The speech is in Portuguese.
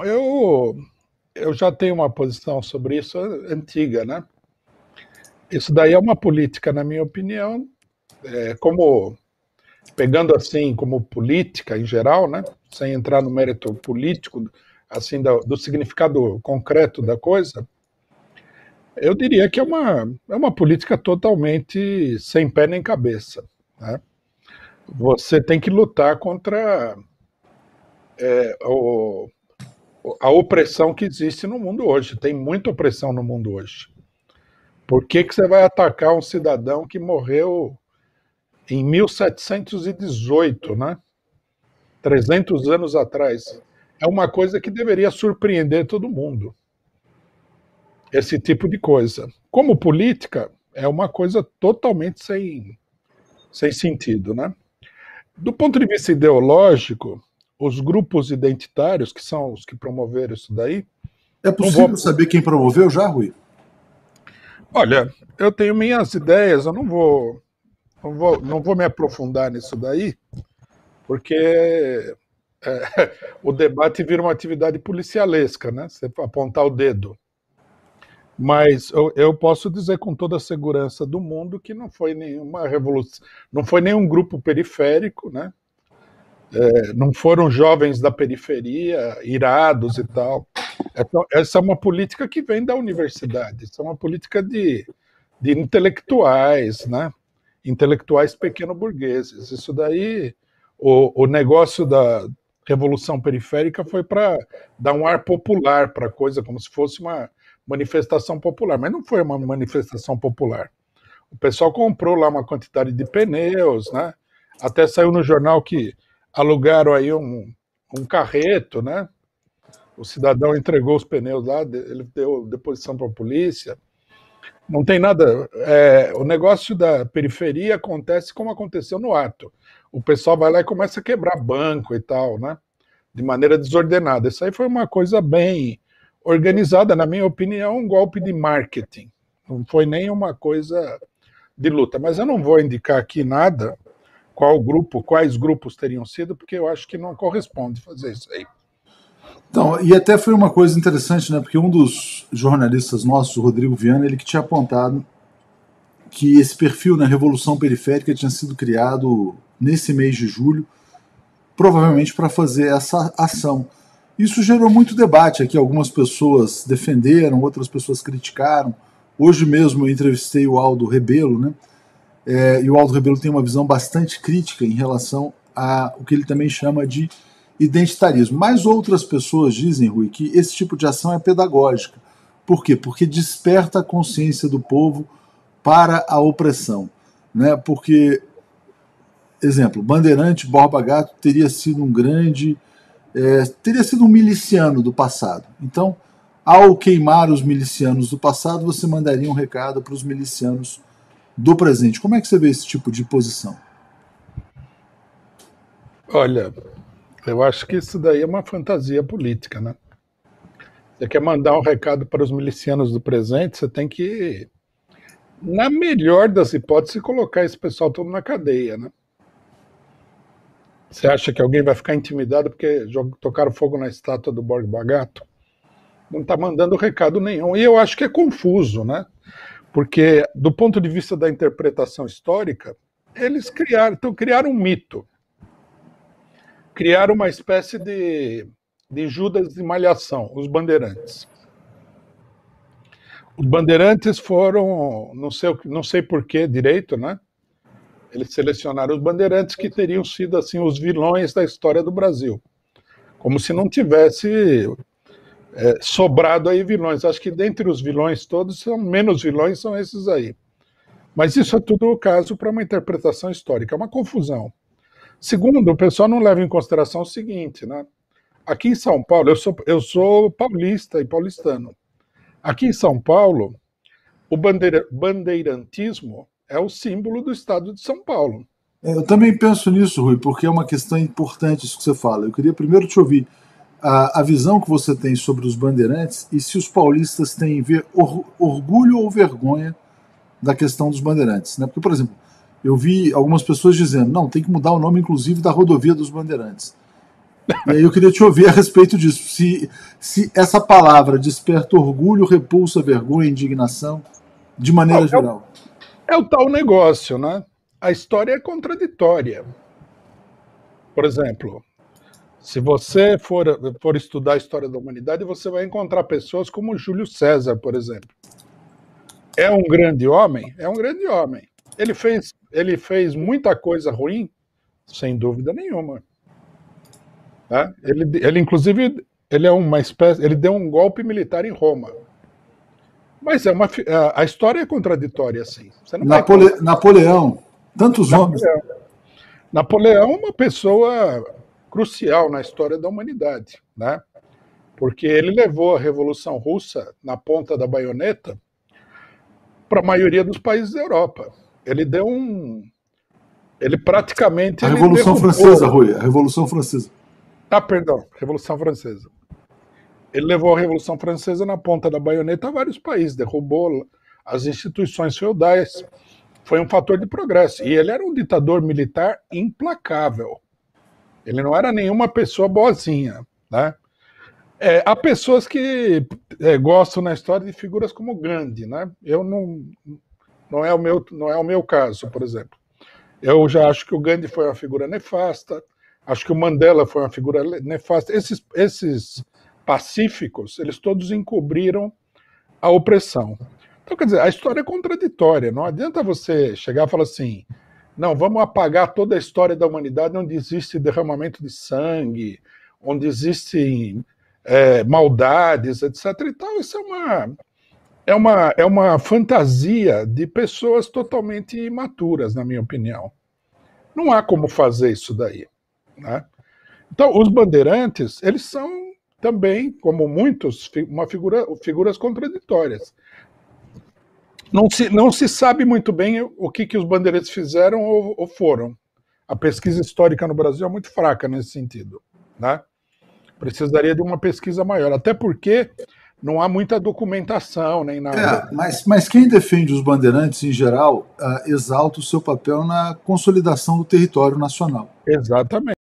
Não, eu já tenho uma posição sobre isso antiga, né? Isso daí é uma política, na minha opinião, como pegando assim como política em geral, né? Sem entrar no mérito político, assim do significado concreto da coisa, eu diria que é uma política totalmente sem pé nem cabeça, né? Você tem que lutar contra o, a opressão que existe no mundo hoje. Tem muita opressão no mundo hoje. Por que você vai atacar um cidadão que morreu em 1718, né? 300 anos atrás? É uma coisa que deveria surpreender todo mundo, esse tipo de coisa. Como política, é uma coisa totalmente sem sentido, né? Do ponto de vista ideológico, os grupos identitários, que são os que promoveram isso daí. É possível saber quem promoveu já, Rui? Olha, eu tenho minhas ideias, eu não vou me aprofundar nisso daí, porque o debate vira uma atividade policialesca, né? Você apontar o dedo. Mas eu posso dizer com toda a segurança do mundo que não foi nenhuma revolução, não foi nenhum grupo periférico, né? Não foram jovens da periferia, irados e tal. Essa é uma política que vem da universidade, essa é uma política de intelectuais, né? Intelectuais pequeno-burgueses. Isso daí, o negócio da revolução periférica foi para dar um ar popular para a coisa, como se fosse uma manifestação popular, mas não foi uma manifestação popular. O pessoal comprou lá uma quantidade de pneus, né? Até saiu no jornal que alugaram aí um carreto, né? O cidadão entregou os pneus lá, ele deu deposição para a polícia. Não tem nada. O negócio da periferia acontece como aconteceu no ato. O pessoal vai lá e começa a quebrar banco e tal, né? De maneira desordenada. Isso aí foi uma coisa bem organizada, na minha opinião, um golpe de marketing. Não foi nem uma coisa de luta. Mas eu não vou indicar aqui nada, quais grupos teriam sido, porque eu acho que não corresponde fazer isso aí. Então, e até foi uma coisa interessante, né? Porque um dos jornalistas nossos, o Rodrigo Viana, ele que tinha apontado que esse perfil na Revolução Periférica tinha sido criado nesse mês de julho, provavelmente para fazer essa ação. Isso gerou muito debate aqui, algumas pessoas defenderam, outras pessoas criticaram. Hoje mesmo eu entrevistei o Aldo Rebelo, né? E o Aldo Rebelo tem uma visão bastante crítica em relação a o que ele também chama de identitarismo. Mas outras pessoas dizem, Rui, que esse tipo de ação é pedagógica. Por quê? Porque desperta a consciência do povo para a opressão, né? Porque, exemplo, Bandeirante Borba Gato teria sido um grande, teria sido um miliciano do passado. Então, ao queimar os milicianos do passado, você mandaria um recado para os milicianos do presente. Como é que você vê esse tipo de posição? Olha, eu acho que isso daí é uma fantasia política, né? Você quer mandar um recado para os milicianos do presente, você tem que, na melhor das hipóteses, colocar esse pessoal todo na cadeia, né? Você acha que alguém vai ficar intimidado porque tocaram fogo na estátua do Borba Gato? Não está mandando recado nenhum. E eu acho que é confuso, né? Porque, do ponto de vista da interpretação histórica, eles criaram um mito. Criaram uma espécie de Judas de Malhação, os bandeirantes. Os bandeirantes foram, não sei por que direito, né? Eles selecionaram os bandeirantes que teriam sido assim os vilões da história do Brasil. Como se não tivesse sobrado aí vilões. Acho que dentre os vilões todos, menos vilões são esses aí. Mas isso é tudo o caso para uma interpretação histórica, é uma confusão. Segundo, o pessoal não leva em consideração o seguinte, né? Aqui em São Paulo, eu sou paulista e paulistano. Aqui em São Paulo, o bandeirantismo é o símbolo do estado de São Paulo. Eu também penso nisso, Rui, porque é uma questão importante isso que você fala. Eu queria primeiro te ouvir a visão que você tem sobre os bandeirantes e se os paulistas têm orgulho ou vergonha da questão dos bandeirantes, né? Porque, por exemplo, eu vi algumas pessoas dizendo, não, tem que mudar o nome, inclusive, da rodovia dos bandeirantes. E aí eu queria te ouvir a respeito disso. Se essa palavra desperta orgulho, repulsa, vergonha, indignação, de maneira geral. É o tal negócio, né? A história é contraditória. Por exemplo, se você for estudar a história da humanidade, você vai encontrar pessoas como Júlio César, por exemplo. É um grande homem? É um grande homem. Ele fez muita coisa ruim? Sem dúvida nenhuma. Tá? Inclusive, ele é uma espécie. Ele deu um golpe militar em Roma. Mas a história é contraditória, assim. Você não Napoleão, tantos homens. Napoleão é uma pessoa crucial na história da humanidade, né? Porque ele levou a Revolução Russa na ponta da baioneta para a maioria dos países da Europa. Ele deu ele praticamente... A Revolução Francesa, Rui, a Revolução Francesa. Perdão, Revolução Francesa. Ele levou a Revolução Francesa na ponta da baioneta a vários países, derrubou as instituições feudais. Foi um fator de progresso. E ele era um ditador militar implacável. Ele não era nenhuma pessoa boazinha, né? Há pessoas que gostam na história de figuras como Gandhi, né? Eu não é o meu caso, por exemplo. Eu já acho que o Gandhi foi uma figura nefasta, acho que o Mandela foi uma figura nefasta. Esses pacíficos, eles todos encobriram a opressão. Então, quer dizer, a história é contraditória. Não adianta você chegar e falar assim, não, vamos apagar toda a história da humanidade onde existe derramamento de sangue, onde existem maldades, etc. E tal. Isso é uma fantasia de pessoas totalmente imaturas, na minha opinião. Não há como fazer isso daí, né? Então, os bandeirantes, eles são também, como muitos, figuras contraditórias. Não se sabe muito bem o que os bandeirantes fizeram ou foram. A pesquisa histórica no Brasil é muito fraca nesse sentido, né? Precisaria de uma pesquisa maior, até porque não há muita documentação nem nada. Mas quem defende os bandeirantes, em geral, exalta o seu papel na consolidação do território nacional. Exatamente.